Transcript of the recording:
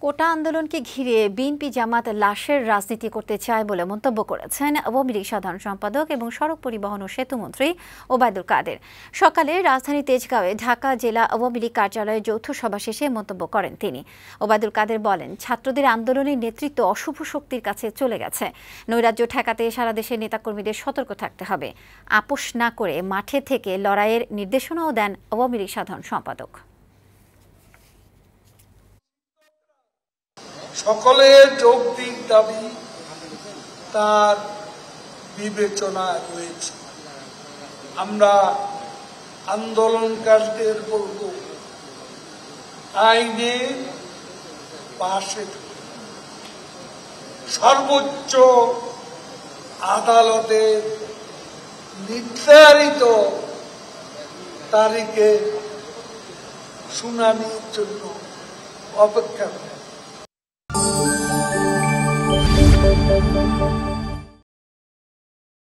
কোটা আন্দোলনকে ঘিরে বিএনপি জামাত লাশের রাজনীতি করতে চায় বলে মন্তব্য করেছেন আওয়ামী লীগ সাধারণ সম্পাদক এবং সড়ক পরিবহন ও সেতুমন্ত্রী ওবায়দুল কাদের। সকালে রাজধানী তেজগাঁওয়ে ঢাকা জেলা আওয়ামী লীগ কার্যালয়ে যৌথ সভা শেষে মন্তব্য করেন তিনি। ওবায়দুল কাদের বলেন, ছাত্রদের আন্দোলনের নেতৃত্ব অশুভ শক্তির কাছে চলে গেছে। নৈরাজ্য ঠেকাতে সারা দেশের নেতাকর্মীদের সতর্ক থাকতে হবে। আপোষ না করে মাঠে থেকে লড়াইয়ের নির্দেশনাও দেন আওয়ামী লীগ সাধারণ সম্পাদক। সকলের যৌক্তিক দাবি তার বিবেচনায় রয়েছে। আমরা আন্দোলনকারীদের বলব, আইনের পাশে সর্বোচ্চ আদালতের নির্ধারিত তারিখে শুনানির জন্য অপেক্ষা করে।